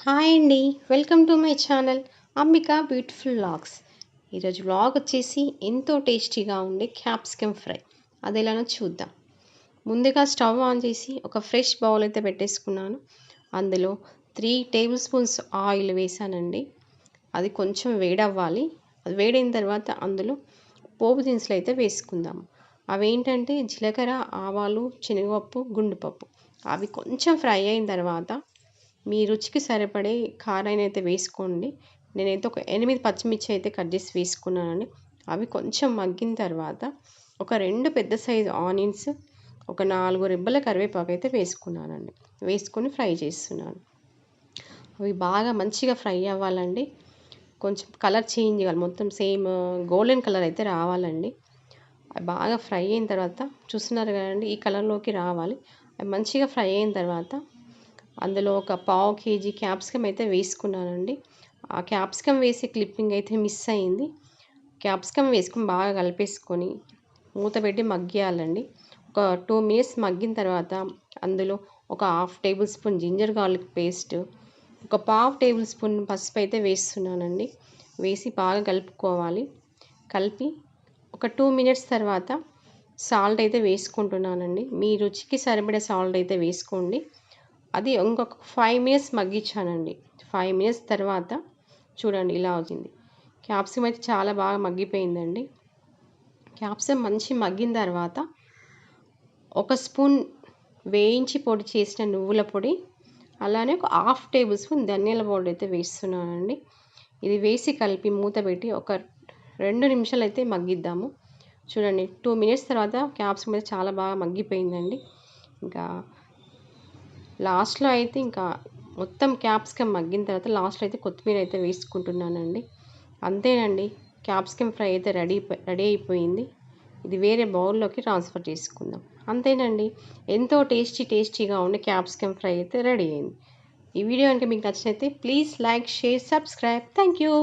Hi అండి. Welcome to my channel Ambika beautiful vlogs. ఈరోజు vlog వచ్చేసి ఎంతో టేస్టీగా ఉండే క్యాప్సికమ్ ఫ్రై. అది ఎలానో చూద్దాం. ముందుగా స్టవ్ ఆన్ చేసి ఒక ఫ్రెష్ బౌల్ అయితే పెట్టేసుకున్నాను. అందులో 3 టేబుల్ స్పూన్స్ ఆయిల్ వేసానండి. అది కొంచెం వేడవ్వాలి. అది వేడైన తర్వాత అందులో పోపు దినుసులు అయితే వేసుకుందాము. అవేంటంటే జీలకర్ర, ఆవాలు, శనగపప్పు, గుండుపప్పు. అవి కొంచెం ఫ్రై అయిన తర్వాత మీ రుచికి సరిపడే కారాన్ని అయితే వేసుకోండి. నేనైతే ఒక 8 పచ్చిమిర్చి అయితే కట్ చేసి వేసుకున్నానండి. అవి కొంచెం మగ్గిన తర్వాత ఒక 2 పెద్ద సైజు ఆనియన్స్, ఒక 4 రెబ్బల కరివేపాకు అయితే వేసుకున్నానండి. వేసుకొని ఫ్రై చేస్తున్నాను. అవి బాగా మంచిగా ఫ్రై అవ్వాలండి. కొంచెం కలర్ చేంజ్ కావాలి, మొత్తం సేమ్ గోల్డెన్ కలర్ అయితే రావాలండి. అవి బాగా ఫ్రై అయిన తర్వాత చూస్తున్నారు కదండి, ఈ కలర్లోకి రావాలి. అవి మంచిగా ఫ్రై అయిన తర్వాత అందులో ఒక పావు కేజీ క్యాప్సికమ్ అయితే వేసుకున్నానండి. ఆ క్యాప్సికమ్ వేసే క్లిప్పింగ్ అయితే మిస్ అయింది. క్యాప్సికమ్ వేసుకొని బాగా కలిపేసుకొని మూత పెట్టి మగ్గియాలండి. ఒక 2 మినిట్స్ మగ్గిన తర్వాత అందులో ఒక half tablespoon ginger garlic paste, ఒక పావు టేబుల్ స్పూన్ పసుపు అయితే వేస్తున్నానండి. వేసి బాగా కలుపుకోవాలి. కలిపి ఒక 2 మినిట్స్ తర్వాత సాల్ట్ అయితే వేసుకుంటున్నానండి. మీ రుచికి సరిపడే సాల్ట్ అయితే వేసుకోండి. అది ఇంకొక 5 మినిట్స్ మగ్గించానండి. 5 మినిట్స్ తర్వాత చూడండి ఇలా అవుతుంది. క్యాప్సికమ్ అయితే చాలా బాగా మగ్గిపోయిందండి. క్యాప్సికమ్ మంచి మగ్గిన తర్వాత ఒక స్పూన్ వేయించి పొడి చేసిన నువ్వుల పొడి, అలానే ఒక హాఫ్ టేబుల్ స్పూన్ ధనియాల పౌడర్ అయితే వేస్తున్నానండి. ఇది వేసి కలిపి మూత పెట్టి ఒక 2 నిమిషాలు అయితే మగ్గిద్దాము. చూడండి 2 మినిట్స్ తర్వాత క్యాప్సికమ్ అయితే చాలా బాగా మగ్గిపోయిందండి. ఇంకా లాస్ట్లో అయితే ఇంకా మొత్తం క్యాప్సికమ్ మగ్గిన తర్వాత లాస్ట్లో అయితే కొత్తిమీర అయితే వేసుకుంటున్నానండి. అంతేనండి, క్యాప్సికమ్ ఫ్రై అయితే రెడీ అయిపోయింది. ఇది వేరే బౌల్లోకి ట్రాన్స్ఫర్ చేసుకుందాం. అంతేనండి, ఎంతో టేస్టీగా ఉండే క్యాప్సికమ్ ఫ్రై అయితే రెడీ అయింది. ఈ వీడియో కనుక మీకు నచ్చినైతే please like, share, subscribe. Thank you.